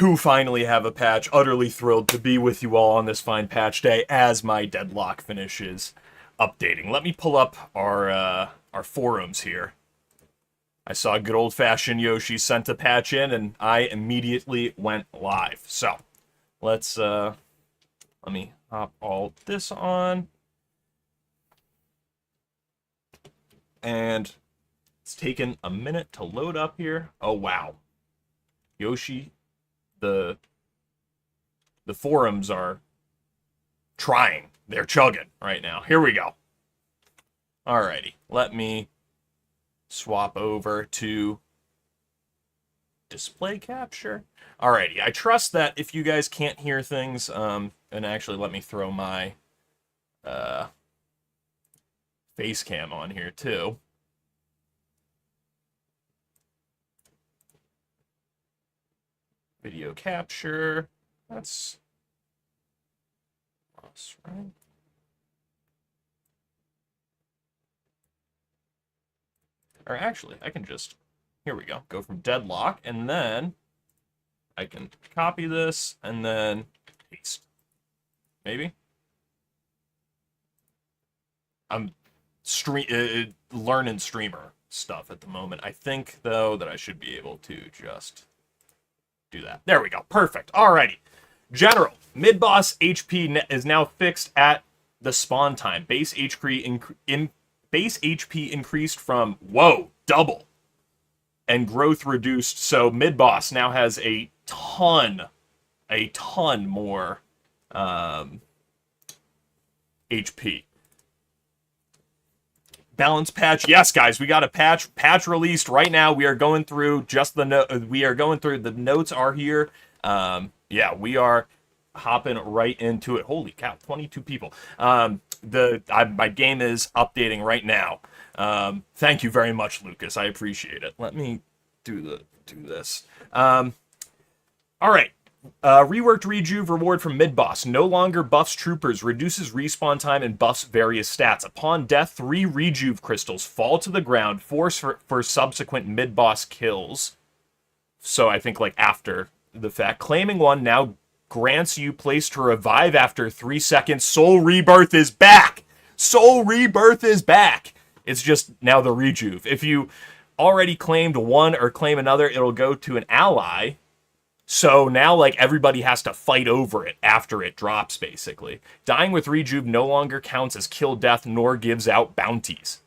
to finally have a patch. Utterly thrilled to be with you all on this fine patch day as my deadlock finishes updating. Let me pull up our forums here. I saw good old-fashioned Yoshi sent a patch in, and I immediately went live. So, let me hop all this on. And it's taken a minute to load up here. Oh, wow. Yoshi, the forums are trying. They're chugging right now. Here we go. Alrighty, let me swap over to display capture. Alrighty, I trust that if you guys can't hear things, and actually let me throw my face cam on here too. Video capture. That's right. Or actually, I can just, here we go, go from deadlock, and then I can copy this and then paste. Maybe? I'm learning streamer stuff at the moment. I think, though, that I should be able to just do that. There we go. Perfect. Alrighty. General, mid-boss HP is now fixed at the spawn time. Base HP increased from, double. And growth reduced, so mid-boss now has a ton more HP. Balance patch, yes, guys, we got a patch released right now. We are going through the notes are here. Yeah, we are hopping right into it. Holy cow, 22 people. My game is updating right now. Thank you very much, Lucas. I appreciate it. Let me do this. All right. Reworked Rejuve reward from mid-boss. No longer buffs troopers, reduces respawn time, and buffs various stats. Upon death, 3 Rejuve crystals fall to the ground, force for subsequent mid-boss kills. So I think, like, after the fact. Claiming one now grants you place to revive after 3 seconds. Soul Rebirth is back! Soul Rebirth is back! It's just now the Rejuve. If you already claimed one or claim another, it'll go to an ally. So now, like, everybody has to fight over it after it drops, basically. Dying with Rejuve no longer counts as kill death, nor gives out bounties.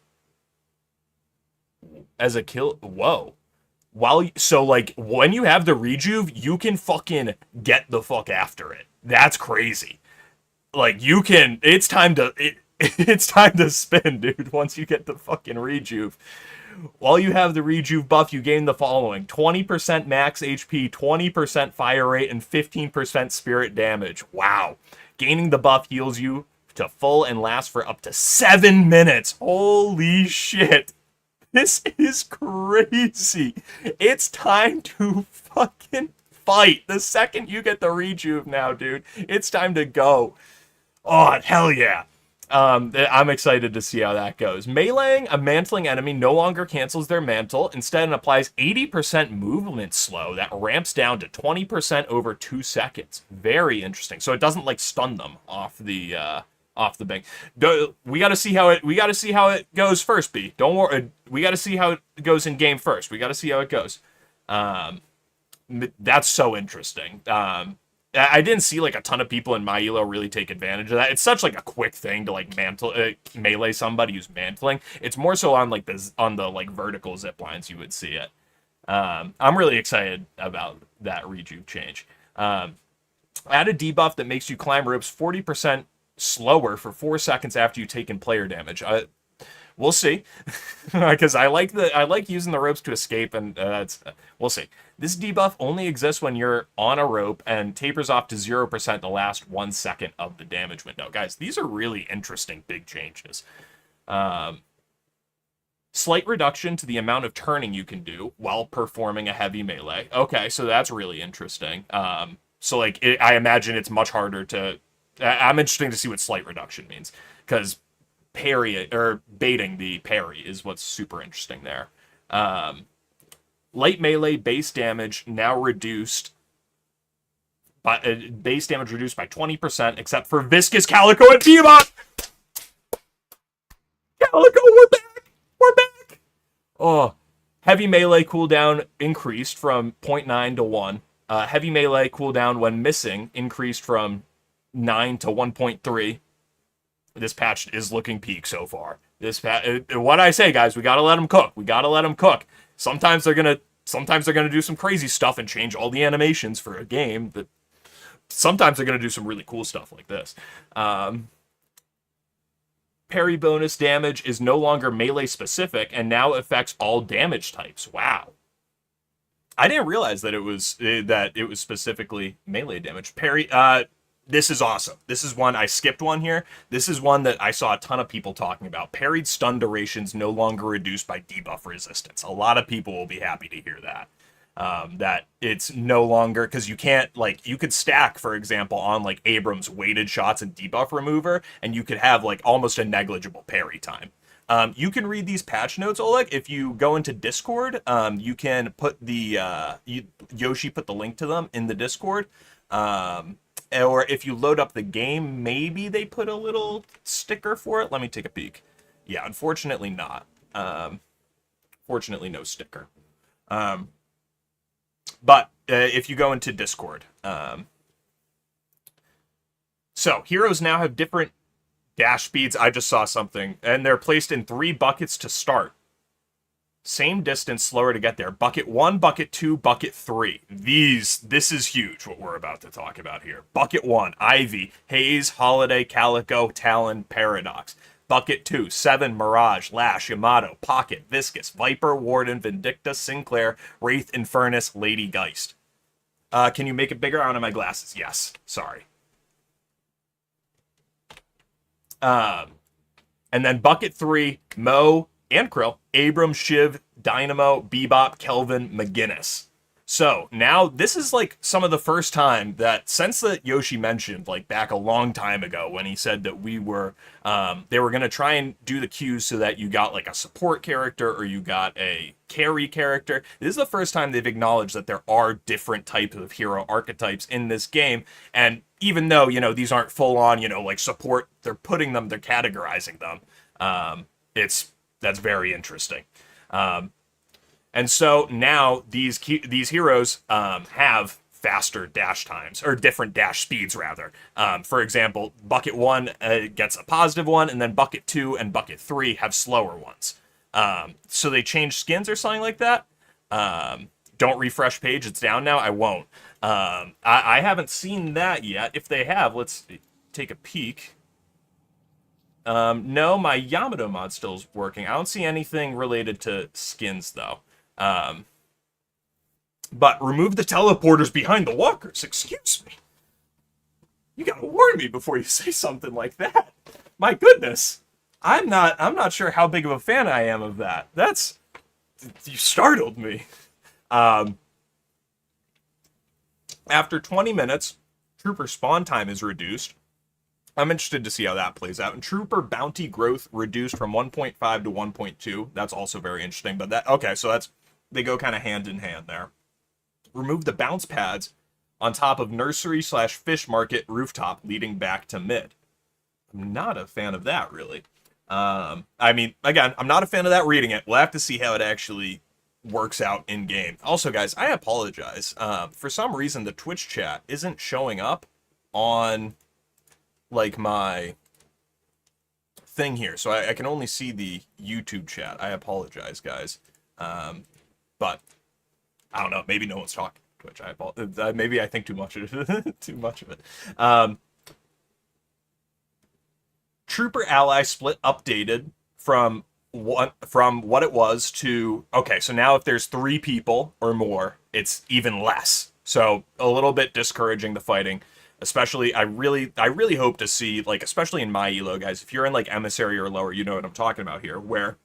As a kill... Whoa. So, like, when you have the Rejuve, you can fucking get the fuck after it. That's crazy. Like, you can... It's time to... It's time to spin, dude, once you get the fucking Rejuve. While you have the Rejuve buff, you gain the following. 20% max HP, 20% fire rate, and 15% spirit damage. Wow. Gaining the buff heals you to full and lasts for up to 7 minutes. Holy shit. This is crazy. It's time to fucking fight. The second you get the Rejuve now, dude, it's time to go. Oh, hell yeah. I'm excited to see how that goes. Meleeing a mantling enemy no longer cancels their mantle. Instead, it applies 80% movement slow that ramps down to 20% over 2 seconds. Very interesting. So it doesn't like stun them off the bank. We got to see how it goes first, B. Don't worry. We got to see how it goes in game first. We got to see how it goes. That's so interesting. I didn't see like a ton of people in my elo really take advantage of that. It's such like a quick thing to like melee somebody who's mantling. It's more so on like the like vertical zip lines you would see it. I'm really excited about that Rejuve change. Add a debuff that makes you climb ropes 40% slower for 4 seconds after you've taken player damage. We'll see, because I like using the ropes to escape, and we'll see. This debuff only exists when you're on a rope and tapers off to 0% the last 1 second of the damage window. Guys, these are really interesting big changes. Slight reduction to the amount of turning you can do while performing a heavy melee. Okay, so that's really interesting. So like, I imagine it's much harder to... I'm interested to see what slight reduction means, because parry or baiting the parry is what's super interesting there. Light melee base damage now reduced base damage reduced by 20%, except for Viscous, Calico, and Bebop. Calico, we're back. We're back. Oh, heavy melee cooldown increased from zero point 0.9 to 1. Heavy melee cooldown when missing increased from 9 to 1.3. This patch is looking peak so far. What I say, guys, we gotta let them cook. We gotta let them cook. Sometimes they're gonna do some crazy stuff and change all the animations for a game. But sometimes they're gonna do some really cool stuff like this. Parry bonus damage is no longer melee specific and now affects all damage types. Wow. I didn't realize that it was specifically melee damage. Parry. This is awesome. This is one I skipped one here. This is one that I saw a ton of people talking about. Parried stun durations no longer reduced by debuff resistance. A lot of people will be happy to hear that. That it's no longer, because you can't, like, you could stack, for example, on like Abrams weighted shots and debuff remover, and you could have like almost a negligible parry time. You can read these patch notes, Oleg. If you go into Discord, you can put the Yoshi put the link to them in the Discord. Or if you load up the game, maybe they put a little sticker for it. Let me take a peek. Yeah, unfortunately not. Fortunately, no sticker. But if you go into Discord. So, heroes now have different dash speeds. I just saw something. And they're placed in 3 buckets to start. Same distance, slower to get there. Bucket 1, Bucket 2, Bucket 3. This is huge, what we're about to talk about here. Bucket 1, Ivy, Haze, Holiday, Calico, Talon, Paradox. Bucket 2, 7, Mirage, Lash, Yamato, Pocket, Viscous, Viper, Warden, Vindicta, Sinclair, Wraith, Infernus, Lady Geist. Can you make it bigger? I don't have my glasses. Yes. Sorry. And then Bucket 3, Mo and Krill, Abram, Shiv, Dynamo, Bebop, Kelvin, McGinnis. So now this is like some of the first time that, since that Yoshi mentioned like back a long time ago when he said that they were going to try and do the queues so that you got like a support character or you got a carry character. This is the first time they've acknowledged that there are different types of hero archetypes in this game. And even though, these aren't full on, like support, they're categorizing them. That's very interesting. And so now these heroes have faster dash times, or different dash speeds, rather. For example, Bucket 1 gets a positive one, and then Bucket 2 and Bucket 3 have slower ones. So they changed skins or something like that. Don't refresh page, it's down now. I won't. I haven't seen that yet. If they have, let's take a peek. No, my Yamato mod still is working. I don't see anything related to skins, though. But remove the teleporters behind the walkers. Excuse me. You gotta warn me before you say something like that. My goodness. I'm not sure how big of a fan I am of that. You startled me. After 20 minutes, trooper spawn time is reduced. I'm interested to see how that plays out. And trooper bounty growth reduced from 1.5 to 1.2. That's also very interesting. But they go kind of hand in hand there. Remove the bounce pads on top of nursery/fish market rooftop leading back to mid. I'm not a fan of that, really. Again, I'm not a fan of that reading it. We'll have to see how it actually works out in game. Also, guys, I apologize. For some reason, the Twitch chat isn't showing up on like my thing here, so I can only see the YouTube chat. I apologize, guys. But I don't know. Maybe no one's talking Twitch. I apologize. Maybe I think too much of it. Trooper ally split updated from what it was to, okay, so now if there's 3 people or more, it's even less. So a little bit discouraging the fighting. Especially, I really hope to see, like, especially in my elo, guys, if you're in, like, Emissary or lower, you know what I'm talking about here, where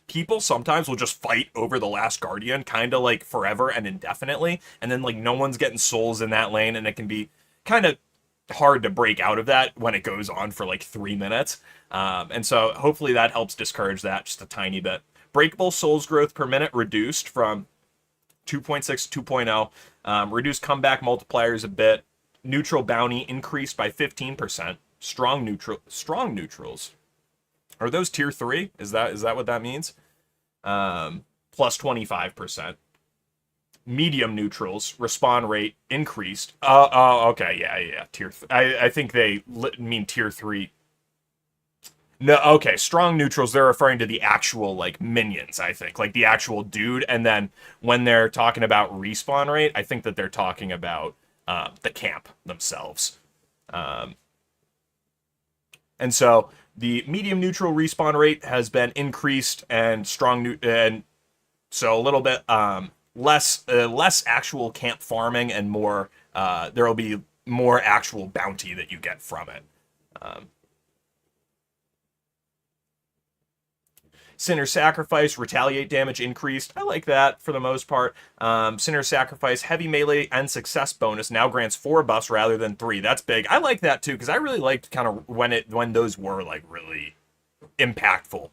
people sometimes will just fight over the last Guardian, kind of, like, forever and indefinitely, and then, like, no one's getting souls in that lane, and it can be kind of hard to break out of that when it goes on for, like, 3 minutes. And so, hopefully that helps discourage that just a tiny bit. Breakable souls growth per minute reduced from 2.6, 2.0. Reduced comeback multipliers a bit. Neutral bounty increased by 15%. Strong neutrals. Are those tier 3? Is that what that means? Plus 25%. Medium neutrals respawn rate increased. Okay, yeah. Tier. I think they mean tier 3. No, okay. Strong neutrals. They're referring to the actual like minions. I think like the actual dude. And then when they're talking about respawn rate, I think that they're talking about the camp themselves. And so the medium neutral respawn rate has been increased, and and so a little bit less actual camp farming and more there will be more actual bounty that you get from it. Sinner Sacrifice, retaliate damage increased. I like that for the most part. Sinner Sacrifice, heavy melee and success bonus now grants 4 buffs rather than 3. That's big. I like that too, because I really liked kind of when those were like really impactful.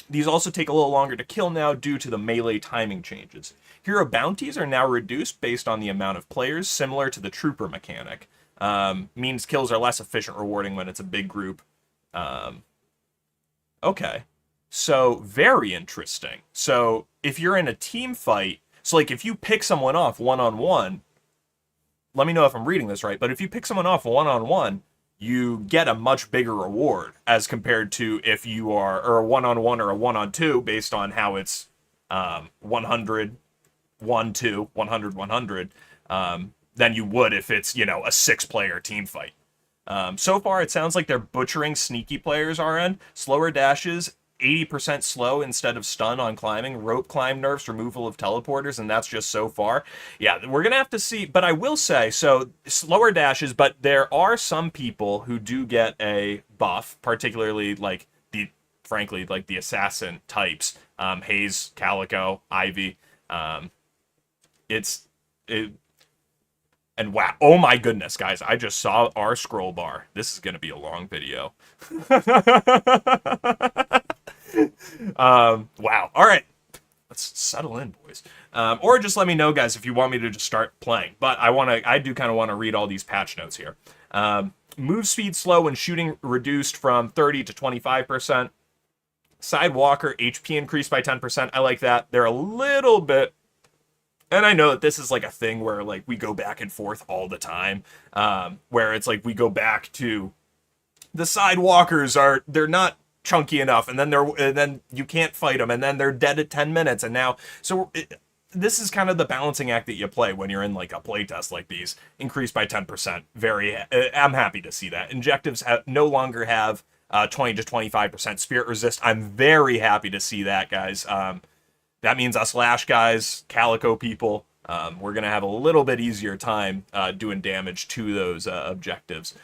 These also take a little longer to kill now due to the melee timing changes. Hero bounties are now reduced based on the amount of players, similar to the trooper mechanic. Means kills are less efficient rewarding when it's a big group. Okay. So, very interesting. So, if you're in a team fight, so like if you pick someone off one-on-one, let me know if I'm reading this right, but if you pick someone off one-on-one, you get a much bigger reward as compared to if you are, or a one-on-one or a one-on-two based on how it's 100, 1-2, 100, 100, than you would if it's, a 6-player team fight. So far, it sounds like they're butchering sneaky players RN. Slower dashes, 80% slow instead of stun on climbing. Rope climb nerfs, removal of teleporters, and that's just so far. Yeah, we're going to have to see. But I will say, so slower dashes, but there are some people who do get a buff, particularly frankly, the assassin types. Haze, Calico, Ivy. And wow, oh my goodness, guys, I just saw our scroll bar. This is going to be a long video. Wow. All right. Let's settle in, boys. Or just let me know, guys, if you want me to just start playing. But I do kind of want to read all these patch notes here. Move speed slow when shooting reduced from 30 to 25%. Sidewalker HP increased by 10%. I like that. They're a little bit... And I know that this is like a thing where like we go back and forth all the time, where it's like we go back to the sidewalkers they're not chunky enough, and then you can't fight them, and then they're dead at 10 minutes, and now this is kind of the balancing act that you play when you're in like a playtest like these. Increased by 10%. I'm happy to see that. Injectives no longer have 20 to 25% spirit resist. I'm very happy to see that, guys. That means us Lash guys, Calico people, we're going to have a little bit easier time doing damage to those objectives,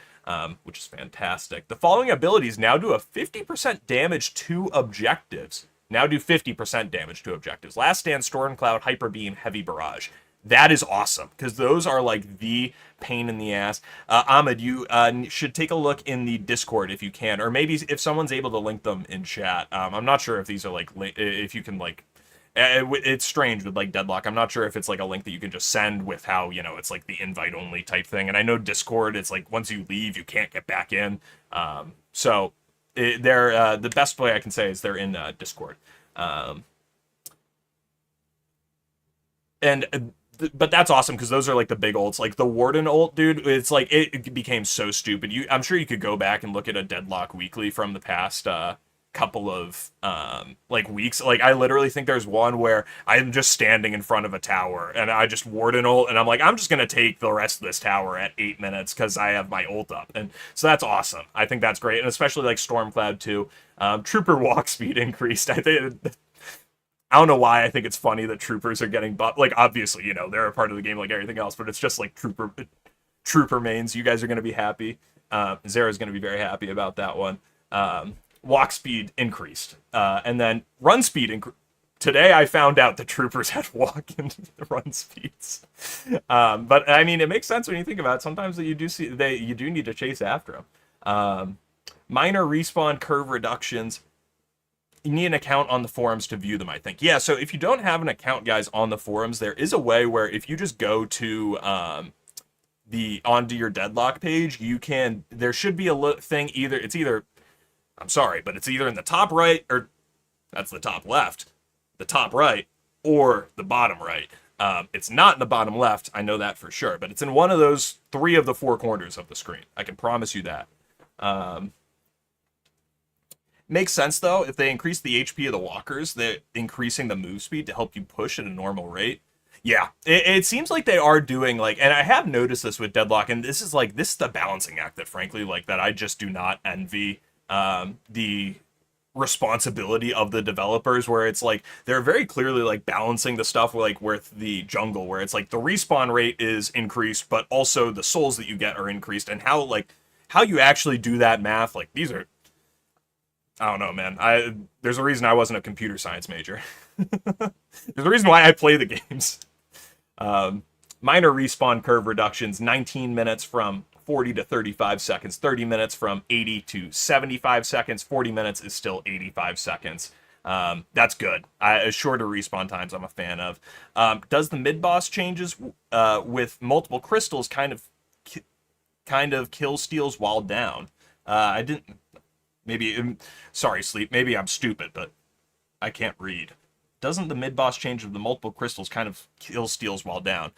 which is fantastic. The following abilities now do a 50% damage to objectives. Now do 50% damage to objectives. Last Stand, Storm Cloud, Hyper Beam, Heavy Barrage. That is awesome, because those are like the pain in the ass. Ahmed, you should take a look in the Discord if you can, or maybe if someone's able to link them in chat. I'm not sure if these are like, if you can like... It's strange with like Deadlock. I'm not sure if it's like a link that you can just send with how, it's like the invite only type thing. And I know Discord, it's like once you leave, you can't get back in. So they're the best way I can say is they're in Discord. But that's awesome because those are like the big ults. Like the Warden ult, dude, it's like it became so stupid. I'm sure you could go back and look at a Deadlock weekly from the past couple of like weeks. Like I literally think there's one where I'm just standing in front of a tower and I just Warden ult and I'm like, I'm just gonna take the rest of this tower at 8 minutes because I have my ult up. And so that's awesome. I think that's great. And especially like Stormcloud too. Trooper walk speed increased. I don't know why I think it's funny that troopers are getting buffed. Like obviously, they're a part of the game like everything else, but it's just like trooper mains. You guys are gonna be happy. Zera's gonna be very happy about that one. Walk speed increased, and then run speed increased. Today I found out the troopers had walk and run speeds, but I mean it makes sense when you think about it. Sometimes you do need to chase after them. Minor respawn curve reductions. You need an account on the forums to view them, I think. Yeah, so if you don't have an account, guys, on the forums, there is a way where if you just go to the onto your deadlock page, you can. There should be a thing it's either. I'm sorry, but it's either in the top right or that's the top left, the top right, or the bottom right. It's not in the bottom left. I know that for sure, but it's in one of those 3 of the 4 corners of the screen. I can promise you that. Makes sense, though, if they increase the HP of the walkers, they're increasing the move speed to help you push at a normal rate. Yeah, it seems like they are doing, like, and I have noticed this with Deadlock, and this is the balancing act that, frankly, like, that I just do not envy the responsibility of the developers, where it's like, they're very clearly, like, balancing the stuff, like, with the jungle, where it's like, the respawn rate is increased, but also the souls that you get are increased, and how you actually do that math, like, these are, I don't know, man. There's a reason I wasn't a computer science major. There's a reason why I play the games. Minor respawn curve reductions, 19 minutes from 40 to 35 seconds, 30 minutes from 80 to 75 seconds, 40 minutes is still 85 seconds. That's good. Shorter respawn times I'm a fan of. Does the mid-boss changes with multiple crystals kind of kill steals while down? I didn't... Maybe, sorry, Sleep, maybe I'm stupid, but I can't read. Doesn't the mid-boss change of the multiple crystals kind of kill steals while down?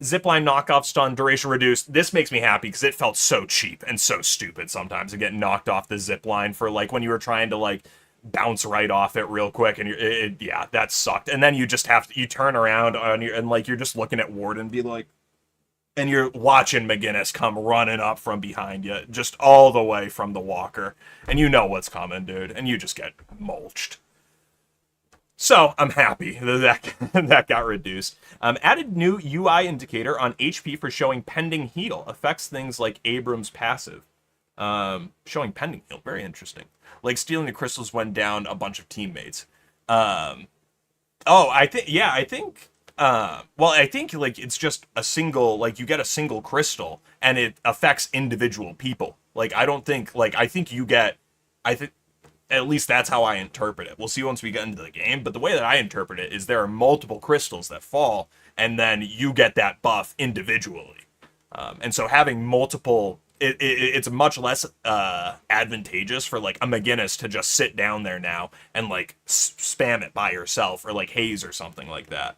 Zipline knockoff stun, duration reduced. This makes me happy because it felt so cheap and so stupid sometimes to get knocked off the zipline for, like, when you were trying to, like, bounce right off it real quick, and yeah, that sucked. And then you just you turn around and, like, you're just looking at Ward and be like, and you're watching McGinnis come running up from behind you, just all the way from the walker. And you know what's coming, dude. And you just get mulched. So, I'm happy that got reduced. Added new UI indicator on HP for showing pending heal. Affects things like Abram's passive. Showing pending heal. Very interesting. Like stealing the crystals when down a bunch of teammates. I think... I think, like, it's just a single, like, you get a single crystal, and it affects individual people. Like, I think you get, at least that's how I interpret it. We'll see once we get into the game, but the way that I interpret it is there are multiple crystals that fall, and then you get that buff individually. And so having multiple, it's much less advantageous for, like, a McGinnis to just sit down there now and, like, spam it by yourself, or, like, Haze or something like that.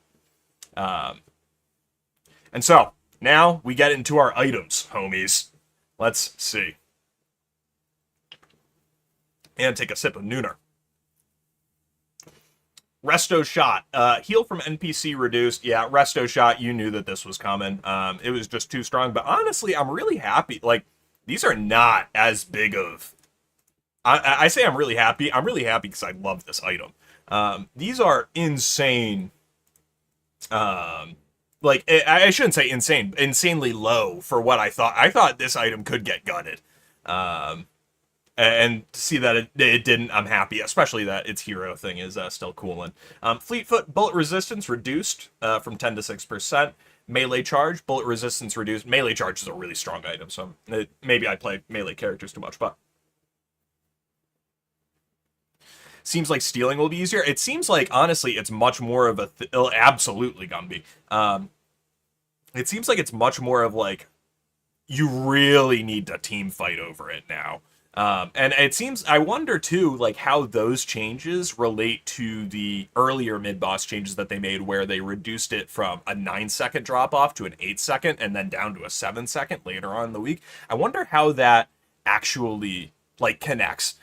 And so, now we get into our items, homies. Let's see. And take a sip of Nooner. Resto Shot. Heal from NPC reduced. Yeah, Resto Shot, you knew that this was coming. It was just too strong. But honestly, I'm really happy. Like, these are not as big of... I say I'm really happy. I'm really happy because I love this item. These are insane... I shouldn't say insane, insanely low for what I thought. I thought this item could get gutted. And to see that it didn't, I'm happy, especially that its hero thing is still cool. And Fleetfoot, bullet resistance reduced from 10 to 6%. Melee charge, bullet resistance reduced. Melee charge is a really strong item, so maybe I play melee characters too much, but... Seems like stealing will be easier. It seems like, honestly, it's much more of a... absolutely, Gumby. It seems like it's much more of, like, you really need to team fight over it now. And it seems... I wonder, too, like, how those changes relate to the earlier mid-boss changes that they made, where they reduced it from a 9-second drop-off to an 8-second, and then down to a 7-second later on in the week. I wonder how that actually, like, connects.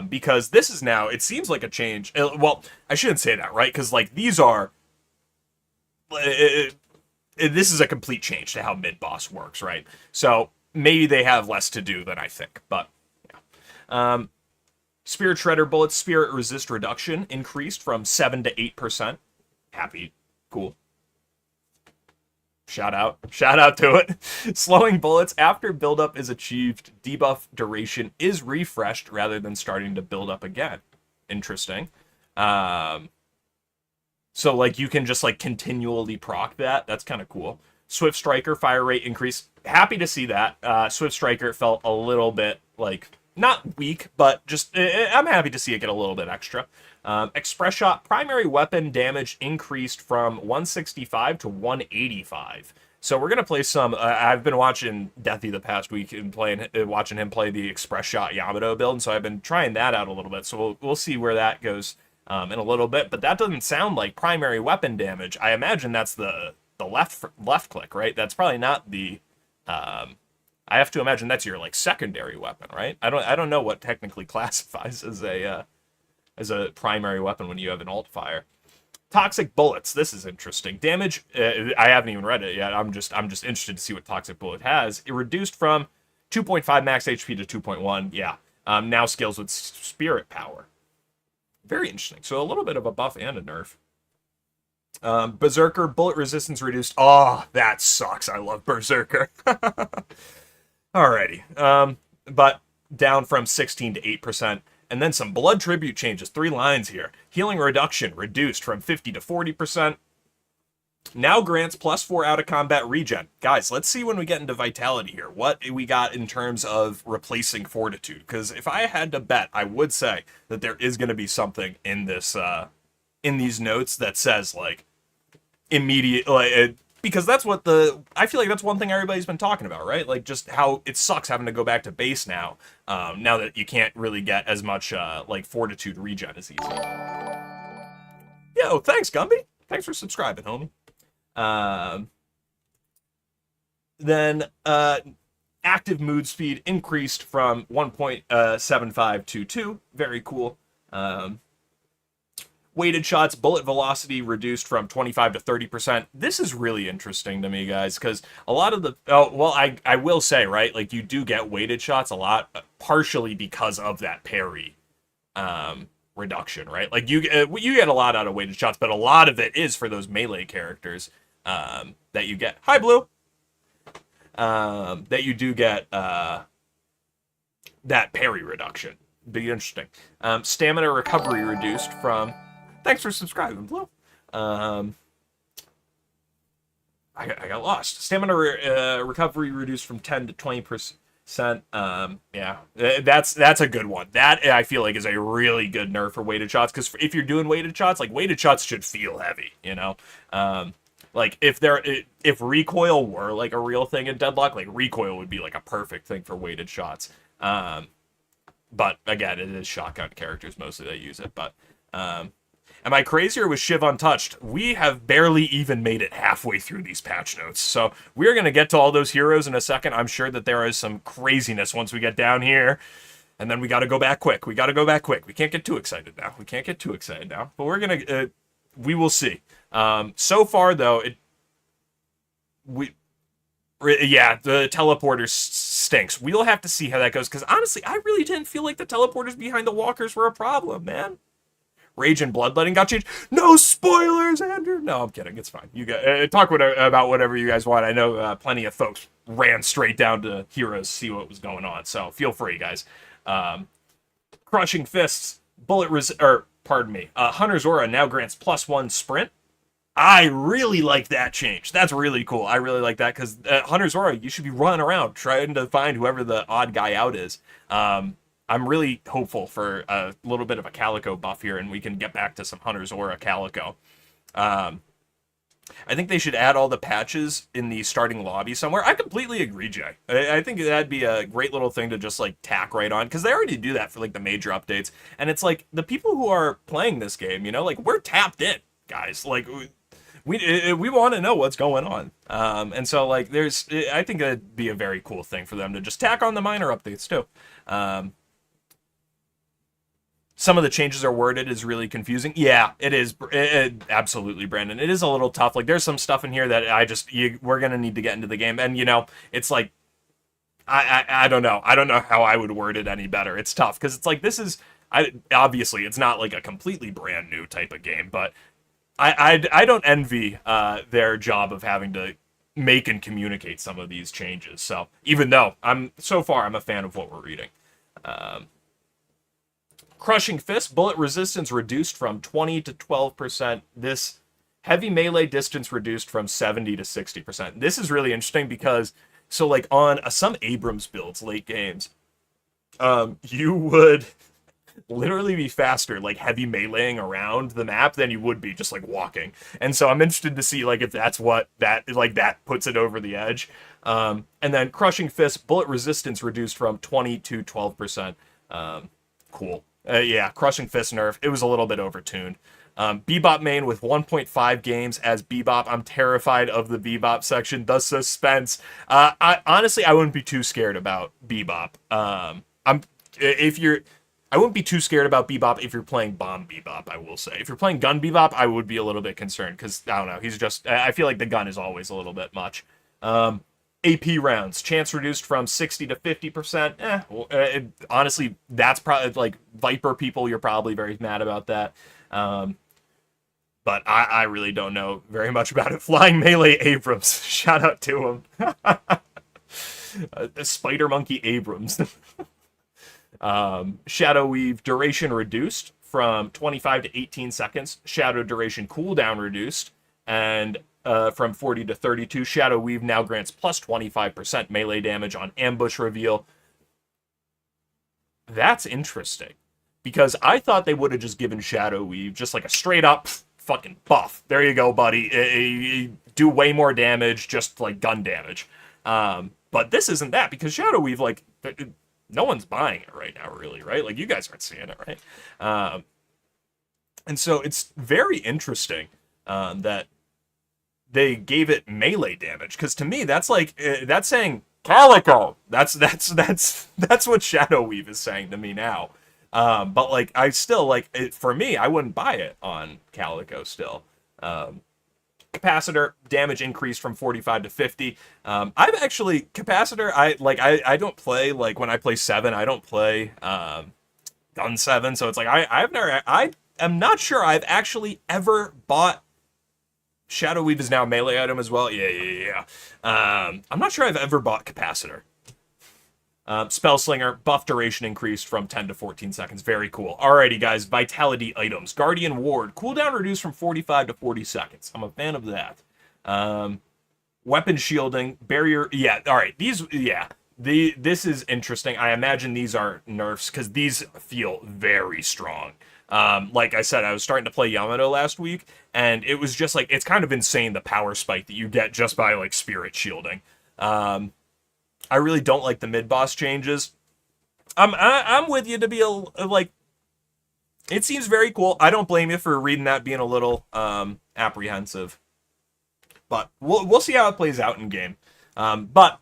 Because this is now, it seems like a change. Well, I shouldn't say that, right? Because, like, these are... this is a complete change to how mid-boss works, right? So, maybe they have less to do than I think, but, yeah. Spirit Shredder bullets, spirit resist reduction increased from 7 to 8%. Happy. Cool. Shout out to it. Slowing bullets after buildup is achieved. Debuff duration is refreshed rather than starting to build up again. Interesting. So, like, you can just, like, continually proc that. That's kind of cool. Swift Striker fire rate increase. Happy to see that. Swift Striker felt a little bit, like, not weak, but just I'm happy to see it get a little bit extra. Express shot primary weapon damage increased from 165 to 185. So we're gonna play some. I've been watching Deathy the past week and watching him play the express shot Yamato build, and so I've been trying that out a little bit. So we'll see where that goes in a little bit. But that doesn't sound like primary weapon damage. I imagine that's the left click, right? That's probably not the. I have to imagine that's your like secondary weapon, right? I don't know what technically classifies as a primary weapon when you have an alt fire. Toxic bullets. This is interesting. Damage. I haven't even read it yet. I'm just interested to see what toxic bullet has. It reduced from 2.5 max HP to 2.1. Yeah. Now scales with spirit power. Very interesting. So a little bit of a buff and a nerf. Berserker bullet resistance reduced. Oh, that sucks. I love Berserker. Alrighty. But down from 16 to 8%. And then some blood tribute changes. 3 lines here. Healing reduction reduced from 50 to 40%. Now grants +4 out of combat regen. Guys, let's see when we get into vitality here. What we got in terms of replacing fortitude. Because if I had to bet, I would say that there is going to be something in this, in these notes that says like immediate, like, because that's what I feel like that's one thing everybody's been talking about, right? Like just how it sucks having to go back to base now, now that you can't really get as much like fortitude regen as easy. Yo, thanks, Gumby. Thanks for subscribing, homie. Then active mood speed increased from 1.75 to 2. Very cool. Weighted shots, bullet velocity reduced from 25 to 30%. This is really interesting to me, guys, because a lot of the... Oh, well, I will say, right, like, you do get weighted shots a lot, partially because of that parry reduction, right? Like, you get a lot out of weighted shots, but a lot of it is for those melee characters that you get. Hi, Blue! That you do get that parry reduction. Be interesting. Stamina recovery reduced from... Thanks for subscribing, Blue. I got lost. Stamina recovery reduced from 10 to 20%. Yeah, that's a good one. That I feel like is a really good nerf for weighted shots, because if you're doing weighted shots, like weighted shots should feel heavy, you know. Like if recoil were like a real thing in Deadlock, like recoil would be like a perfect thing for weighted shots. But again, it is shotgun characters mostly that use it. But am I crazier with Shiv Untouched? We have barely even made it halfway through these patch notes. So we're going to get to all those heroes in a second. I'm sure that there is some craziness once we get down here. And then we got to go back quick. We can't get too excited now. But we're going to... we will see. So far, though, the teleporter stinks. We'll have to see how that goes. Because honestly, I really didn't feel like the teleporters behind the walkers were a problem, man. Rage and bloodletting got changed. No spoilers, Andrew. No, I'm kidding. It's fine. You guys talk about whatever you guys want. I know plenty of folks ran straight down to Heroes to see what was going on. So feel free, guys. Crushing fists. Hunter's Aura now grants +1 sprint. I really like that change. That's really cool. I really like that because Hunter's Aura, you should be running around trying to find whoever the odd guy out is. I'm really hopeful for a little bit of a Calico buff here, and we can get back to some Hunter's Aura Calico. I think they should add all the patches in the starting lobby somewhere. I completely agree, Jay. I think that'd be a great little thing to just, like, tack right on, because they already do that for, like, the major updates. And it's like, the people who are playing this game, you know, like, we're tapped in, guys. Like, we want to know what's going on. And so, like, I think that'd be a very cool thing for them to just tack on the minor updates, too. Some of the changes are worded is really confusing. Yeah, it is. Absolutely, Brandon. It is a little tough. Like, there's some stuff in here that we're going to need to get into the game. And, you know, it's like, I don't know. I don't know how I would word it any better. It's tough because it's like, obviously, it's not like a completely brand new type of game. But I don't envy their job of having to make and communicate some of these changes. So even though I'm a fan of what we're reading. Crushing Fist, bullet resistance reduced from 20 to 12%. This heavy melee distance reduced from 70 to 60%. This is really interesting because, so like on some Abrams builds, late games, You would literally be faster, like heavy meleeing around the map than you would be just like walking. And so I'm interested to see like if that's what that puts it over the edge. And then crushing fist, bullet resistance reduced from 20 to 12%. Cool. Yeah, crushing fist nerf. It was a little bit overtuned. Bebop main with 1.5 games as Bebop. I'm terrified of the Bebop section. The suspense. I honestly, I wouldn't be too scared about Bebop. I'm if you're I wouldn't be too scared about Bebop if you're playing Bomb Bebop, I will say. If you're playing Gun Bebop, I would be a little bit concerned because, I don't know, I feel like the gun is always a little bit much. AP rounds, chance reduced from 60 to 50%. Honestly, that's probably, like, Viper people, you're probably very mad about that. But I really don't know very much about it. Flying Melee Abrams, shout out to him. Spider Monkey Abrams. Shadow Weave duration reduced from 25 to 18 seconds. Shadow duration cooldown reduced, and from 40 to 32. Shadow Weave now grants plus 25% melee damage on ambush reveal. That's interesting, because I thought they would have just given Shadow Weave just like a straight up fucking buff. There you go, buddy. You do way more damage, just like gun damage. But this isn't that, because Shadow Weave, like, no one's buying it right now, really, right? Like, you guys aren't seeing it, right? And so it's very interesting that they gave it melee damage, because to me, that's like that's saying Calico. That's what Shadow Weave is saying to me now. But like, I still like it, for me, I wouldn't buy it on Calico still. Capacitor damage increased from 45 to 50. I've actually capacitor. I don't play, like, when I play 7. I don't play gun 7. So it's like I am not sure I've actually ever bought. Shadow Weave is now a melee item as well. Yeah. I'm not sure I've ever bought capacitor. Spellslinger, buff duration increased from 10 to 14 seconds. Very cool. Alrighty, guys. Vitality items. Guardian Ward. Cooldown reduced from 45 to 40 seconds. I'm a fan of that. Weapon shielding. Barrier. Yeah, alright. This is interesting. I imagine these are nerfs, because these feel very strong. Like I said, I was starting to play Yamato last week, and it was just like, it's kind of insane the power spike that you get just by, like, spirit shielding. I really don't like the mid-boss changes. I'm with you to be like, it seems very cool. I don't blame you for reading that being a little apprehensive. But we'll see how it plays out in game. But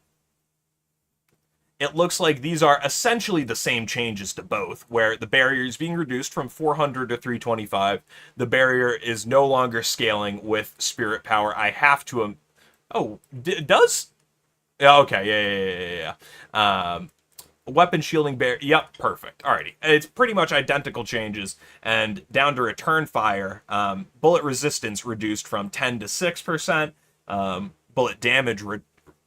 it looks like these are essentially the same changes to both, where the barrier is being reduced from 400 to 325. The barrier is no longer scaling with spirit power. I have to... does... Yeah, okay, yeah. Weapon shielding bear. Yep, perfect. Alrighty. It's pretty much identical changes. And down to return fire, bullet resistance reduced from 10 to 6%. Bullet damage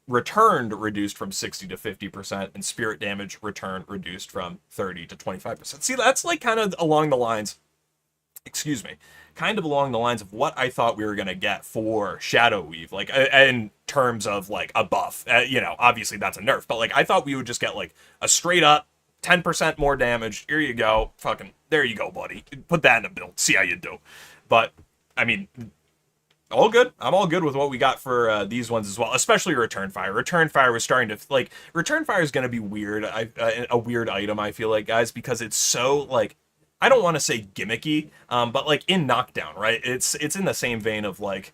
returned reduced from 60 to 50%. And spirit damage return reduced from 30 to 25%. See, that's like kind of along the lines... Excuse me. Kind of along the lines of what I thought we were going to get for Shadow Weave, like, in terms of, like, a buff. Obviously that's a nerf, but, like, I thought we would just get, like, a straight up 10% more damage. Here you go. Fucking, there you go, buddy. Put that in a build. See how you do. But, I mean, all good. I'm all good with what we got for these ones as well, especially Return Fire. Return Fire was starting to, like, Return Fire is going to be weird. A weird item, I feel like, guys, because it's so, like, I don't want to say gimmicky, but, like, in Knockdown, right? It's in the same vein of, like,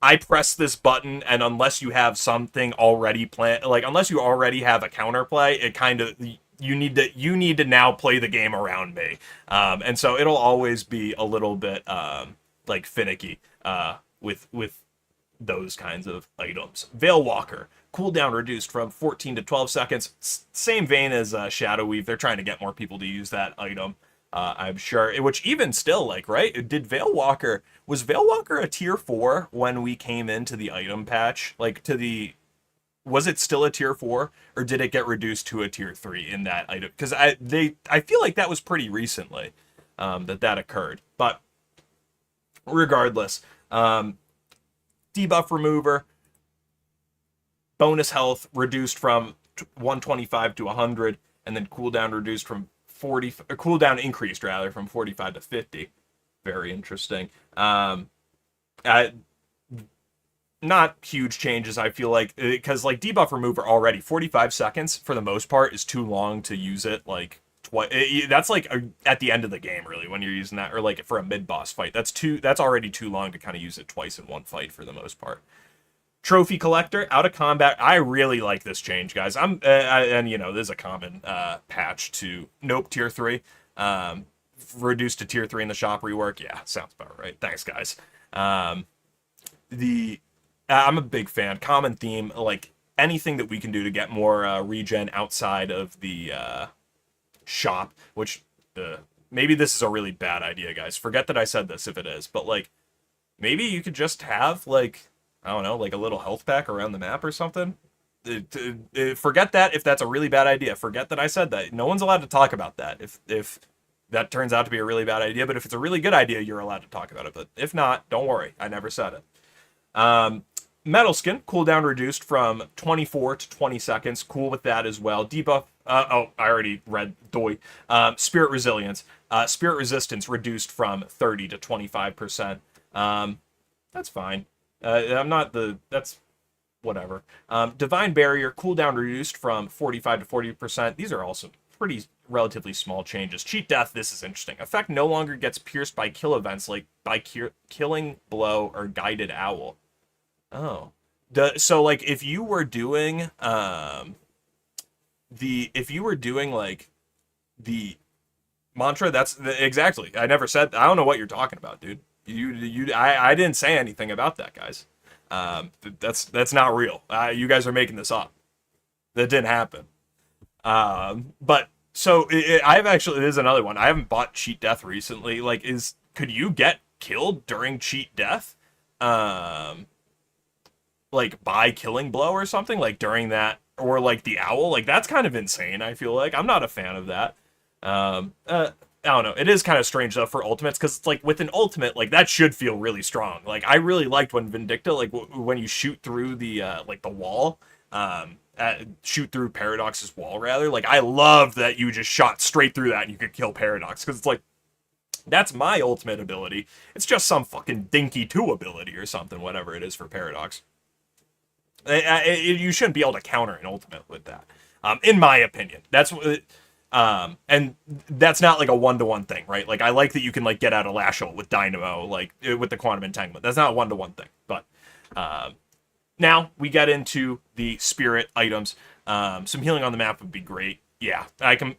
I press this button, and unless you have something already planned, like, unless you already have a counterplay, it kind of, you need to now play the game around me. And so it'll always be a little bit, like, finicky, with those kinds of items. Veil Walker. Cooldown reduced from 14 to 12 seconds. Same vein as Shadow Weave. They're trying to get more people to use that item, I'm sure. Which even still, like, right? Was Veil Walker a tier 4 when we came into the item patch? Like, was it still a tier 4? Or did it get reduced to a tier 3 in that item? Because I feel like that was pretty recently that occurred. But regardless, debuff remover. Bonus health reduced from 125 to 100, and then cooldown reduced from 40, cooldown increased rather from 45 to 50. Very interesting. Uh, Not huge changes, I feel like, because like debuff remover already 45 seconds for the most part is too long to use it like twice. That's like at the end of the game really when you're using that, or like for a mid boss fight. That's already too long to kind of use it twice in one fight for the most part. Trophy collector out of combat. I really like this change, guys. And you know, there's a common patch to Nope tier 3. Reduced to tier 3 in the shop rework. Yeah, sounds about right. Thanks, guys. The I'm a big fan. Common theme, like anything that we can do to get more regen outside of the shop, which maybe this is a really bad idea, guys. Forget that I said this if it is, but like maybe you could just have like, I don't know, like a little health pack around the map or something. Forget that if that's a really bad idea. Forget that I said that. No one's allowed to talk about that if that turns out to be a really bad idea. But if it's a really good idea, you're allowed to talk about it. But if not, don't worry. I never said it. Metal Skin, cooldown reduced from 24 to 20 seconds. Cool with that as well. Debuff. I already read Doi. Spirit Resilience. Spirit Resistance reduced from 30 to 25%. That's fine. That's whatever. Divine Barrier, cooldown reduced from 45 to 40%. These are also pretty relatively small changes. Cheat Death, this is interesting. Effect no longer gets pierced by kill events like by Killing Blow or Guided Owl. Oh. So like if you were doing like the mantra, that's exactly. I never said. I don't know what you're talking about, dude. I didn't say anything about that, guys. That's not real. You guys are making this up. That didn't happen. But so I've actually, there's another one. I haven't bought Cheat Death recently. Like, could you get killed during Cheat Death? Like by Killing Blow or something, like during that, or like the owl, like that's kind of insane. I feel like I'm not a fan of that. I don't know. It is kind of strange though for ultimates, because it's like with an ultimate, like that should feel really strong. Like I really liked when Vindicta, like when you shoot through the like the wall, shoot through Paradox's wall rather. Like I love that you just shot straight through that and you could kill Paradox, because it's like that's my ultimate ability. It's just some fucking Dinky 2 ability or something, whatever it is for Paradox. You shouldn't be able to counter an ultimate with that, in my opinion. That's and that's not like a one-to-one thing, right? Like I like that you can like get out of Lashel with Dynamo, like with the Quantum Entanglement. That's not a one-to-one thing. But now we get into the spirit items. Some healing on the map would be great. Yeah, I'm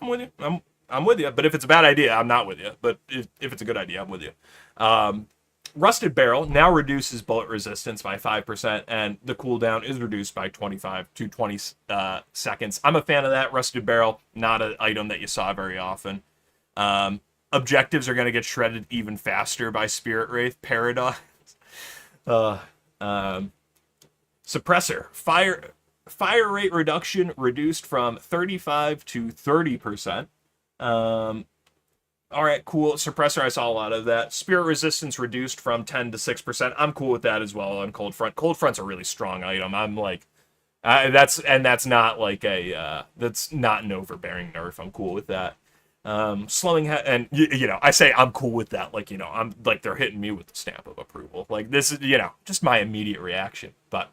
with you. I'm with you. But if it's a bad idea, I'm not with you. But if it's a good idea, I'm with you. Rusted Barrel now reduces bullet resistance by 5%, and the cooldown is reduced by 25 to 20 seconds. I'm a fan of that. Rusted Barrel, not an item that you saw very often. Objectives are going to get shredded even faster by Spirit Wraith. Paradox. Suppressor. Fire rate reduction reduced from 35 to 30%. All right, cool. Suppressor, I saw a lot of that. Spirit resistance reduced from 10 to 6%. I'm cool with that as well on Cold Front. Cold Front's a really strong item. I'm like, that's not like that's not an overbearing nerf. I'm cool with that. Slowing and you know, I say I'm cool with that. Like, you know, I'm like they're hitting me with the stamp of approval. Like this is, you know, just my immediate reaction. But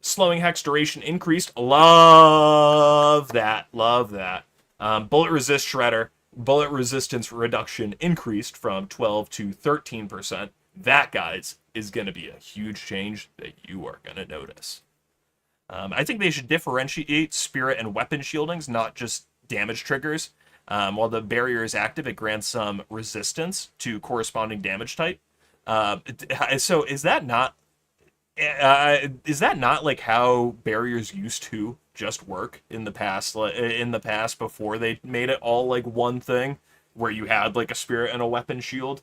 slowing hex duration increased. Love that. Love that. Bullet resist shredder, bullet resistance reduction increased from 12 to 13%. That, guys, is going to be a huge change that you are going to notice. I think they should differentiate spirit and weapon shieldings, not just damage triggers. While the barrier is active, it grants some resistance to corresponding damage type. So is that not like how barriers used to just work in the past? In the past, before they made it all like one thing, where you had like a spirit and a weapon shield.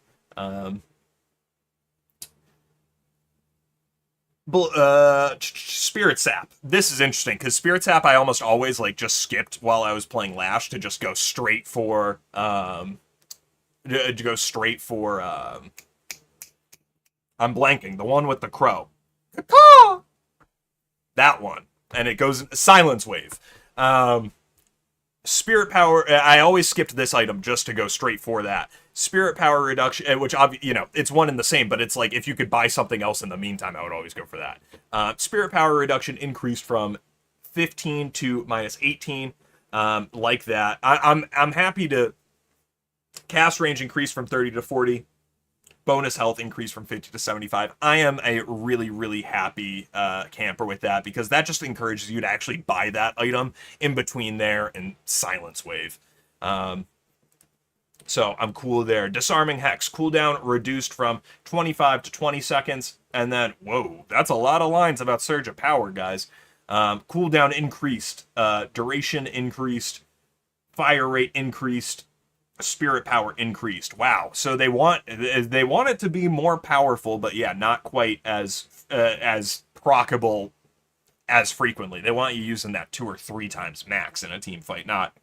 Spirit Sap. This is interesting because Spirit Sap I almost always like just skipped while I was playing Lash to just go straight for I'm blanking, the one with the crow. Caw! That one. And it goes silence wave. Spirit power. I always skipped this item just to go straight for that. Spirit power reduction, which it's one and the same, but it's like if you could buy something else in the meantime, I would always go for that. Spirit power reduction increased from 15 to minus 18. Like that. I'm happy to cast range increase from 30 to 40. Bonus health increase from 50 to 75. I am a really, really happy camper with that because that just encourages you to actually buy that item in between there and Silence Wave. So I'm cool there. Disarming Hex. Cooldown reduced from 25 to 20 seconds. And then, whoa, that's a lot of lines about Surge of Power, guys. Cooldown increased. Duration increased. Fire rate increased. Spirit power increased. Wow. So they want it to be more powerful, but yeah, not quite as proccable as frequently. They want you using that 2 or 3 times max in a team fight, not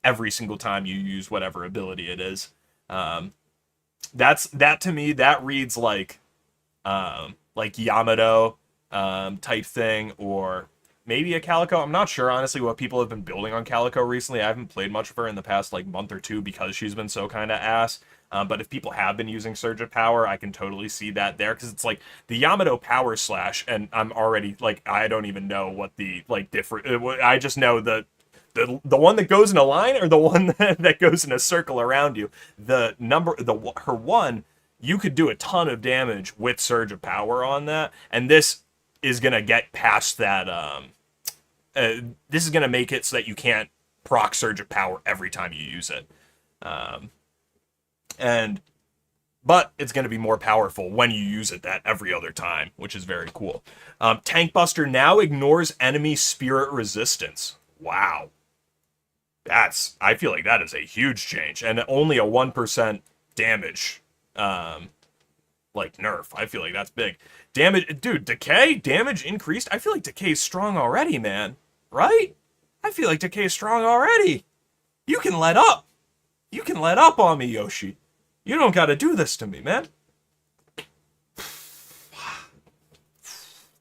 every single time you use whatever ability it is. That to me, that reads like Yamato type thing, or maybe a Calico. I'm not sure, honestly, what people have been building on Calico recently. I haven't played much of her in the past, month or two because she's been so kind of ass. But if people have been using Surge of Power, I can totally see that there. Because it's the Yamato Power Slash, and I'm already, I don't even know what the, different... I just know the one that goes in a line or the one that goes in a circle around you. Her one, you could do a ton of damage with Surge of Power on that. And this is going to get past that... this is going to make it so that you can't proc Surge of Power every time you use it. But it's going to be more powerful when you use it that every other time, which is very cool. Tank Buster now ignores enemy spirit resistance. Wow. I feel like that is a huge change. And only a 1% damage, nerf. I feel like that's big. Damage, dude, Decay? Damage increased? I feel like Decay's strong already, man. Right? I feel like Decay's strong already. You can let up. You can let up on me, Yoshi. You don't gotta do this to me, man.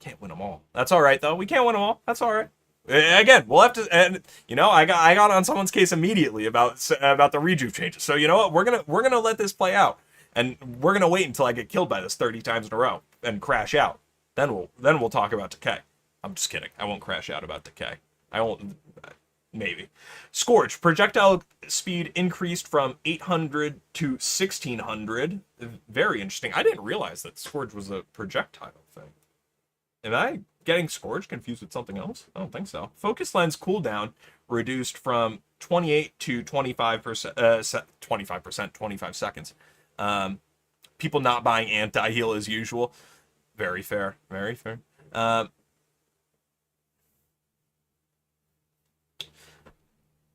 Can't win them all. That's alright, though. We can't win them all. That's alright. Again, we'll have to, and I got on someone's case immediately about the rejuve changes. So you know what? We're gonna let this play out. And we're gonna wait until I get killed by this 30 times in a row and crash out. Then we'll talk about Decay. I'm just kidding. I won't crash out about Decay. I won't. Maybe. Scourge. Projectile speed increased from 800 to 1600. Very interesting. I didn't realize that Scourge was a projectile thing. Am I getting Scourge confused with something else? I don't think so. Focus lens cooldown reduced from 28 to 25%. 25%. 25 seconds. People not buying anti-heal as usual. Very fair. Very fair.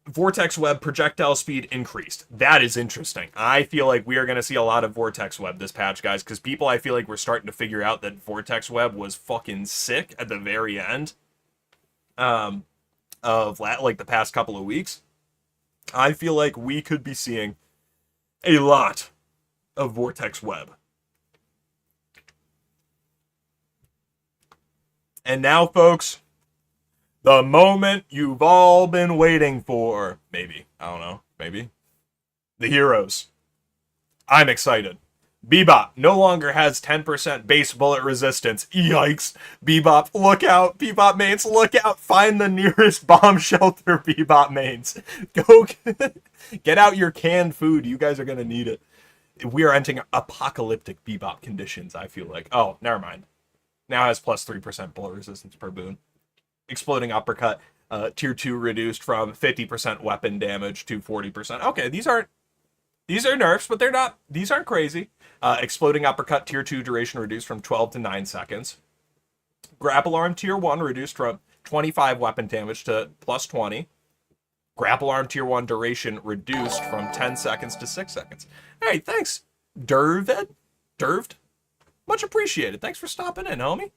Vortex Web projectile speed increased. That is interesting. I feel like we are going to see a lot of Vortex Web this patch, guys, because people, I feel like, we're starting to figure out that Vortex Web was fucking sick at the very end of, the past couple of weeks. I feel like we could be seeing a lot of Vortex Web. And now, folks, the moment you've all been waiting for. Maybe. I don't know. Maybe. The heroes. I'm excited. Bebop no longer has 10% base bullet resistance. Yikes. Bebop, look out. Bebop mains, look out. Find the nearest bomb shelter, Bebop mains. Go get out your canned food. You guys are going to need it. We are entering apocalyptic Bebop conditions, I feel like. Oh, never mind. Now has plus 3% bullet resistance per boon. Exploding Uppercut, tier 2 reduced from 50% weapon damage to 40%. Okay, these are nerfs, but these aren't crazy. Exploding Uppercut, tier 2 duration reduced from 12 to 9 seconds. Grapple Arm, tier 1 reduced from 25 weapon damage to plus 20. Grapple Arm, tier 1 duration reduced from 10 seconds to 6 seconds. Hey, thanks, Derved. Much appreciated. Thanks for stopping in, homie.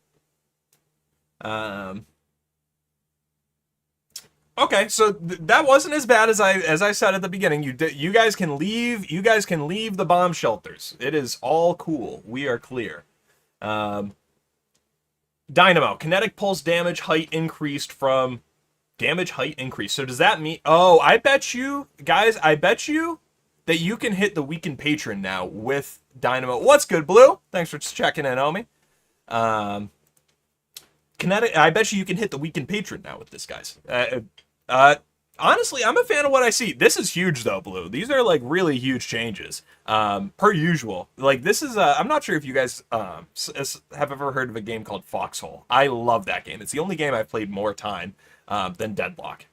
Okay, so that wasn't as bad as I said at the beginning. You guys can leave. You guys can leave the bomb shelters. It is all cool. We are clear. Dynamo, kinetic pulse damage height increased from damage height increase. So does that mean? Oh, I bet you guys. I bet you that you can hit the weakened patron now with Dynamo. What's good, Blue? Thanks for checking in, homie. Kinetic. I bet you can hit the weakened patron now with this, guys. Honestly, I'm a fan of what I see. This is huge, though, Blue. These are, like, really huge changes. Per usual. Like, this is, I'm not sure if you guys have ever heard of a game called Foxhole. I love that game. It's the only game I've played more time than Deadlock.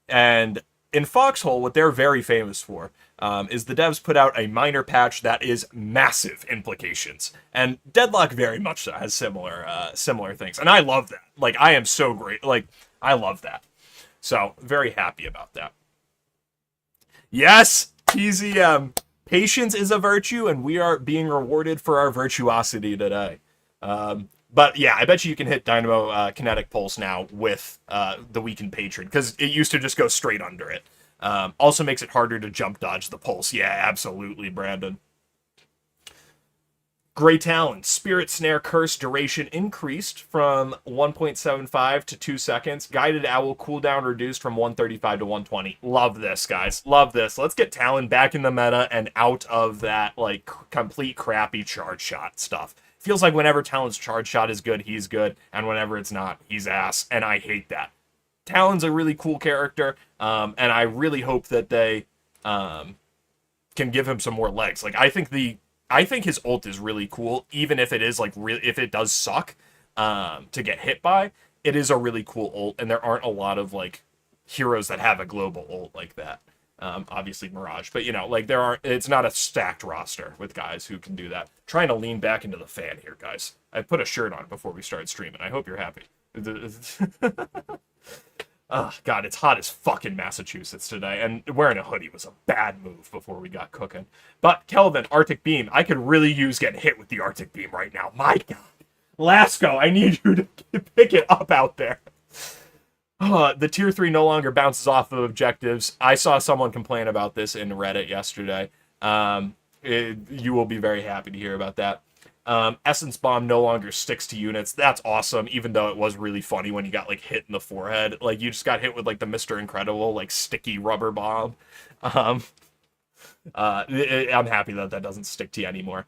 And in Foxhole, what they're very famous for is the devs put out a minor patch that is massive implications. And Deadlock very much so has similar things. And I love that. Like, I am so great. Like, I love that. So, very happy about that. Yes, TZM. Patience is a virtue, and we are being rewarded for our virtuosity today. But yeah, I bet you can hit Dynamo Kinetic Pulse now with the weakened patron, because it used to just go straight under it. Also makes it harder to jump dodge the pulse. Yeah, absolutely, Brandon. Grey Talon, Spirit Snare Curse duration increased from 1.75 to 2 seconds. Guided Owl cooldown reduced from 135 to 120. Love this, guys. Love this. Let's get Talon back in the meta and out of that, like, complete crappy charge shot stuff. Feels like whenever Talon's charge shot is good, he's good, and whenever it's not, he's ass, and I hate that. Talon's a really cool character, and I really hope that they can give him some more legs. Like, I think his ult is really cool, even if it is like if it does suck to get hit by. It is a really cool ult, and there aren't a lot of like heroes that have a global ult like that. Obviously Mirage, but you know, like it's not a stacked roster with guys who can do that. Trying to lean back into the fan here, guys. I put a shirt on before we started streaming. I hope you're happy. Oh, God, it's hot as fuck in Massachusetts today, and wearing a hoodie was a bad move before we got cooking. But, Kelvin, Arctic Beam, I could really use getting hit with the Arctic Beam right now. My God. Lasco, I need you to pick it up out there. The Tier 3 no longer bounces off of objectives. I saw someone complain about this in Reddit yesterday. You will be very happy to hear about that. Essence Bomb no longer sticks to units. That's awesome, even though it was really funny when you got, like, hit in the forehead. Like, you just got hit with, like, the Mr. Incredible, like, sticky rubber bomb. I'm happy that that doesn't stick to you anymore.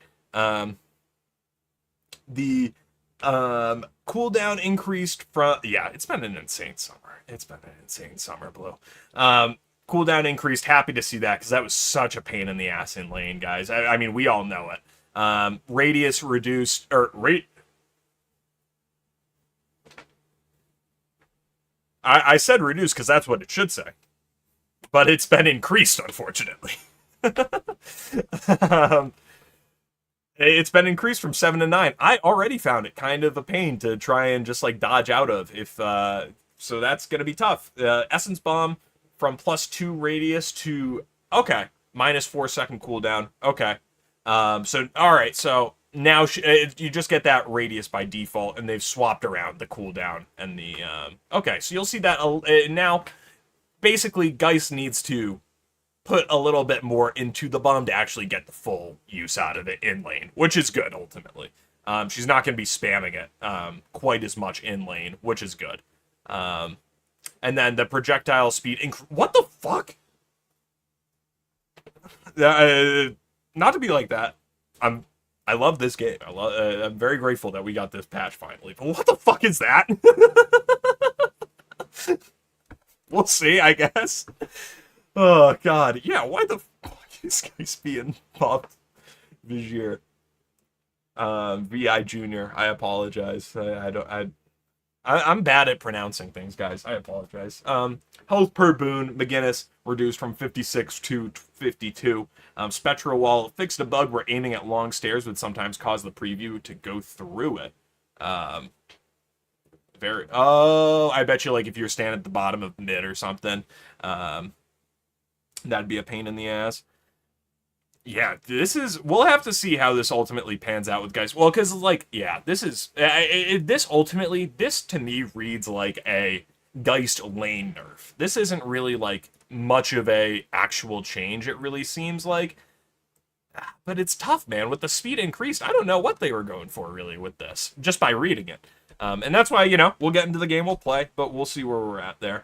The cooldown increased from... Yeah, it's been an insane summer. It's been an insane summer, Blue. Cooldown increased. Happy to see that, because that was such a pain in the ass in lane, guys. I mean, we all know it. Radius reduced, or rate. I said reduced because that's what it should say, but it's been increased, unfortunately. It's been increased from 7 to 9. I already found it kind of a pain to try and just like dodge out of. So that's gonna be tough. Essence Bomb from +2 radius to -4 second cooldown. Okay. So, alright, so now you just get that radius by default, and they've swapped around the cooldown and the, okay, so you'll see that now, basically, Geist needs to put a little bit more into the bomb to actually get the full use out of it in lane, which is good, ultimately. She's not going to be spamming it, quite as much in lane, which is good. And then the projectile speed, what the fuck? Not to be like that. I love this game. I'm very grateful that we got this patch finally. But what the fuck is that? We'll see, I guess. Oh God, yeah. Why the fuck is Geist being popped? Vizier, Vi Junior. I apologize. I'm bad at pronouncing things, guys. I apologize. Health per boon, McGinnis reduced from 56 to 52. Spectral Wall fixed a bug where aiming at long stairs would sometimes cause the preview to go through it. I bet you, like, if you're standing at the bottom of mid or something, that'd be a pain in the ass. Yeah, we'll have to see how this ultimately pans out with guys. Well, because, like, yeah, this to me reads like a Geist lane nerf. This isn't really, like, much of a actual change, it really seems like. But it's tough, man. With the speed increased, I don't know what they were going for, really, with this, just by reading it. And that's why, we'll get into the game, we'll play, but we'll see where we're at there.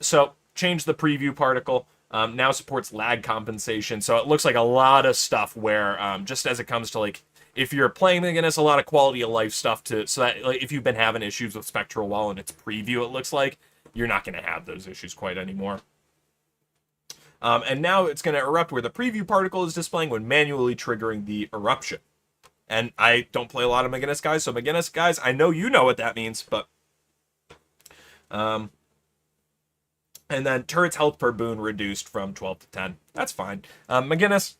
So change the preview particle. Now supports lag compensation. So it looks like a lot of stuff where, just as it comes to like, if you're playing against a lot of quality of life stuff so that like, if you've been having issues with Spectral Wall and its preview, it looks like you're not going to have those issues quite anymore. And now it's going to erupt where the preview particle is displaying when manually triggering the eruption. And I don't play a lot of McGinnis guys, so McGinnis guys, I know you know what that means, but... and then turret's health per boon reduced from 12 to 10. That's fine. McGinnis,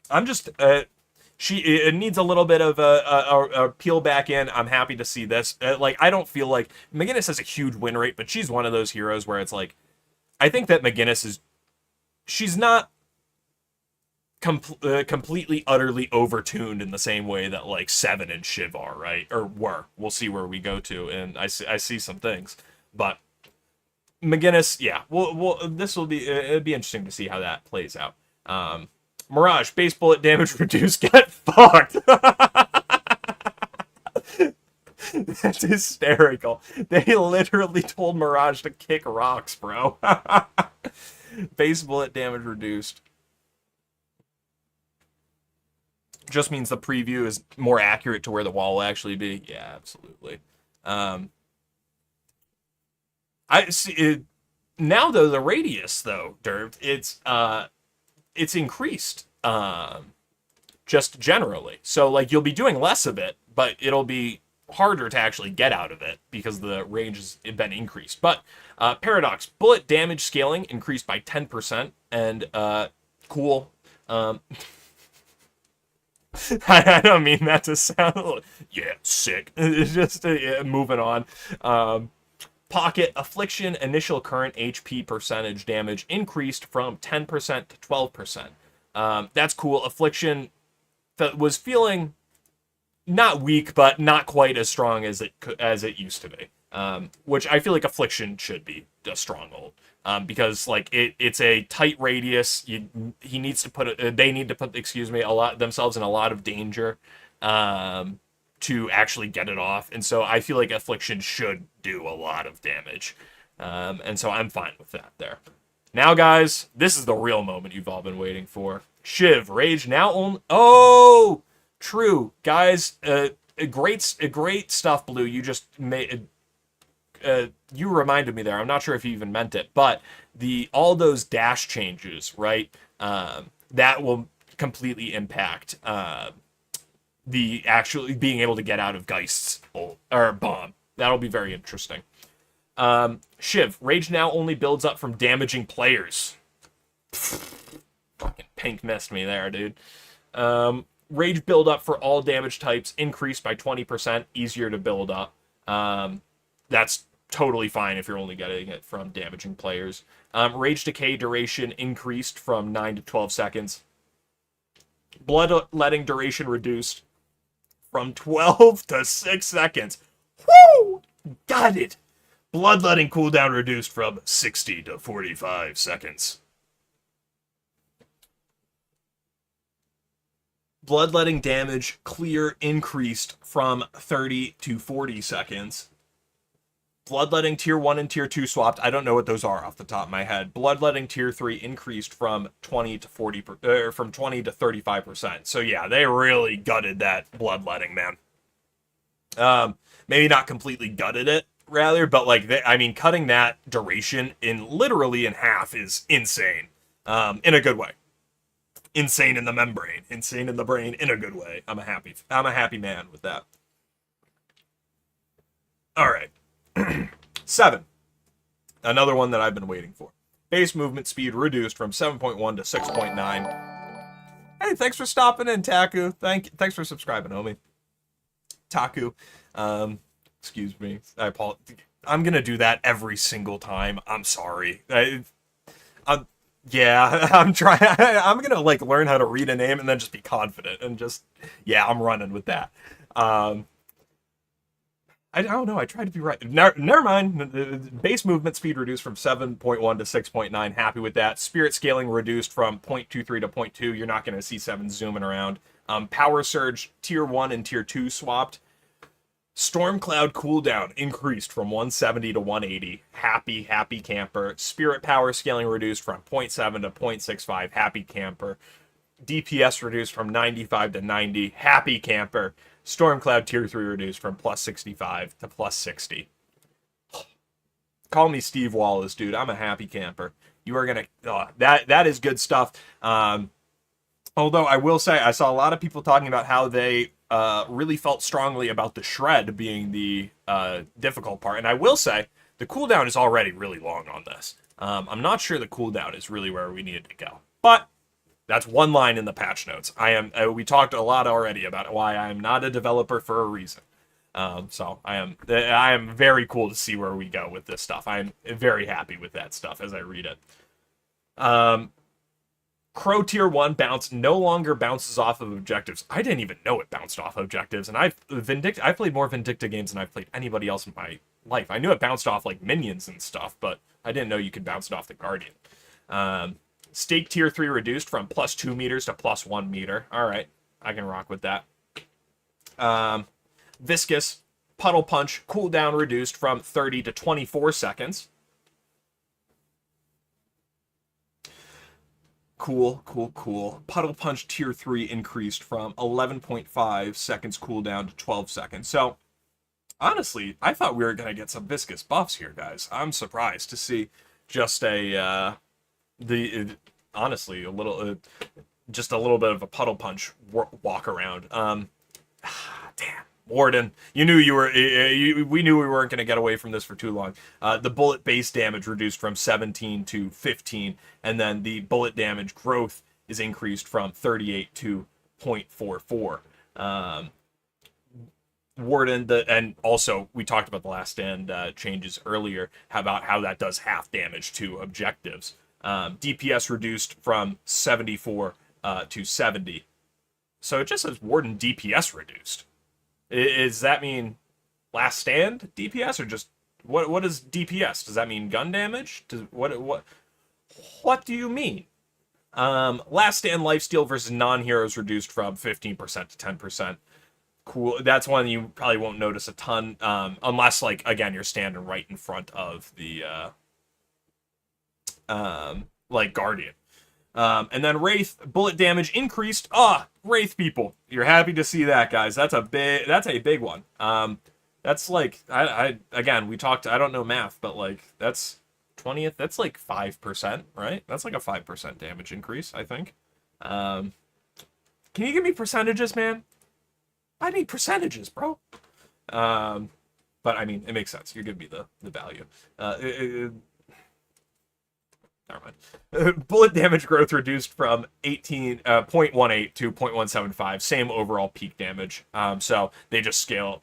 I'm just... it needs a little bit of a peel back in. I'm happy to see this. I don't feel like... McGinnis has a huge win rate, but she's one of those heroes where it's like... I think that McGinnis is... She's not... completely, utterly overtuned in the same way that like Seven and Shiv are, right? Or were. We'll see where we go to, and I see some things, but McGinnis, yeah. It'd be interesting to see how that plays out. Mirage, base bullet damage reduced. Get fucked. That's hysterical. They literally told Mirage to kick rocks, bro. Base bullet damage reduced. Just means the preview is more accurate to where the wall will actually be. Yeah, absolutely. I see it, now though, the radius though, Derv, it's increased just generally. So like you'll be doing less of it, but it'll be harder to actually get out of it because the range has been increased. But Paradox, bullet damage scaling increased by 10%, and cool. I don't mean that to sound sick. It's just moving on. Pocket affliction initial current HP percentage damage increased from 10% to 12%. That's cool. Affliction that was feeling not weak, but not quite as strong as it used to be. Which I feel like affliction should be a stronghold. Because like it's a tight radius. They need to put themselves in a lot of danger to actually get it off. And so I feel like affliction should do a lot of damage. And so I'm fine with that there. Now, guys, this is the real moment you've all been waiting for. Shiv, rage now only... Oh, true, guys. Great stuff, Blue. You just made... you reminded me there. I'm not sure if you even meant it, but all those dash changes, right? That will completely impact the actually being able to get out of Geist's or bomb. That'll be very interesting. Shiv, rage now only builds up from damaging players. Fucking pink missed me there, dude. Rage build up for all damage types increased by 20%. Easier to build up. That's totally fine if you're only getting it from damaging players. Rage decay duration increased from 9 to 12 seconds. Bloodletting duration reduced from 12 to 6 seconds. Woo! Got it! Bloodletting cooldown reduced from 60 to 45 seconds. Bloodletting damage clear increased from 30 to 40 seconds. Bloodletting tier 1 and tier 2 swapped. I don't know what those are off the top of my head. Bloodletting tier 3 increased from 20 to 35%. So yeah, they really gutted that bloodletting, man. Maybe not completely gutted it, rather, but like cutting that duration literally in half is insane. In a good way. Insane in the membrane. Insane in the brain in a good way. I'm a happy man with that. All right. 7. Another one that I've been waiting for. Base movement speed reduced from 7.1 to 6.9. Hey, thanks for stopping in, Taku. Thanks for subscribing, homie. Taku. Excuse me. I apologize. I'm gonna do that every single time. I'm sorry. Yeah, I'm trying. I'm gonna learn how to read a name and then just be confident and I'm running with that. I don't know. I tried to be right. Never mind. Base movement speed reduced from 7.1 to 6.9. Happy with that. Spirit scaling reduced from 0.23 to 0.2. You're not going to see 7 zooming around. Power surge tier 1 and tier 2 swapped. Stormcloud cooldown increased from 170 to 180. Happy, happy camper. Spirit power scaling reduced from zero point 0.7 to 0.65. Happy camper. DPS reduced from 95 to 90. Happy camper. Stormcloud tier 3 reduced from plus 65 to plus 60. Call me Steve Wallace, dude. I'm a happy camper. You are gonna that is good stuff. Although I will say I saw a lot of people talking about how they really felt strongly about the shred being the difficult part, and I will say the cooldown is already really long on this. I'm not sure the cooldown is really where we needed to go, but that's one line in the patch notes. We talked a lot already about why I am not a developer for a reason. So I am very cool to see where we go with this stuff. I am very happy with that stuff as I read it. Crow tier 1 bounce no longer bounces off of objectives. I didn't even know it bounced off objectives, and I've played more Vindicta games than I've played anybody else in my life. I knew it bounced off like minions and stuff, but I didn't know you could bounce it off the Guardian. Stake tier 3 reduced from plus 2 meters to plus 1 meter. Alright, I can rock with that. Viscous Puddle Punch cooldown reduced from 30 to 24 seconds. Cool. Puddle Punch tier 3 increased from 11.5 seconds cooldown to 12 seconds. So, honestly, I thought we were going to get some viscous buffs here, guys. I'm surprised to see just honestly, a little, just a little bit of a Puddle Punch walk around. Damn. Warden, you knew you were. We knew we weren't going to get away from this for too long. The bullet base damage reduced from 17 to 15, and then the bullet damage growth is increased from 38 to 0.44. Warden, and also we talked about the Last Stand changes earlier, about how that does half damage to objectives. DPS reduced from 74 to 70. So it just says Warden DPS reduced. Does that mean Last Stand DPS, or just what is DPS? Does that mean gun damage? What do you mean? Last Stand lifesteal versus non-heroes reduced from 15% to 10%. Cool. That's one you probably won't notice a ton, unless, like, again, you're standing right in front of the like Guardian. And then Wraith bullet damage increased. Wraith people, you're happy to see that, guys. That's a big one. That's like again, we talked. I don't know math, but like that's 20th. That's like 5%, right? That's like a 5% damage increase, I think. Can you give me percentages, man? I need percentages, bro. But I mean, it makes sense. You're giving me the value. Never mind. Bullet damage growth reduced from 0.18 to 0.175. Same overall peak damage. So they just scale,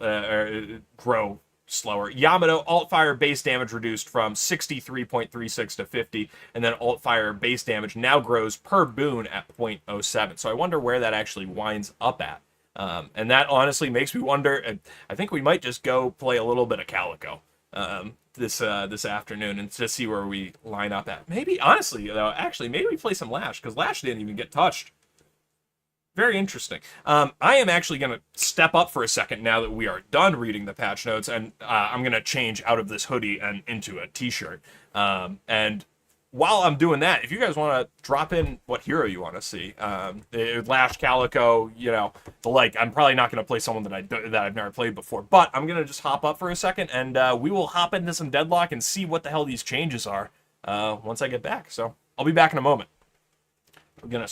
grow slower. Yamato alt fire base damage reduced from 63.36 to 50, and then alt fire base damage now grows per boon at 0.07. So I wonder where that actually winds up at. And that honestly makes me wonder. I think we might just go play a little bit of Calico. This afternoon, and to see where we line up at. Maybe, honestly, though, actually, maybe we play some Lash, because Lash didn't even get touched. Very interesting. I am actually going to step up for a second now that we are done reading the patch notes, and I'm going to change out of this hoodie and into a t-shirt. And while I'm doing that, if you guys want to drop in what hero you want to see, Lash, Calico, I'm probably not going to play someone that I've never played before, but I'm going to just hop up for a second, and we will hop into some Deadlock and see what the hell these changes are once I get back. So I'll be back in a moment. We're going to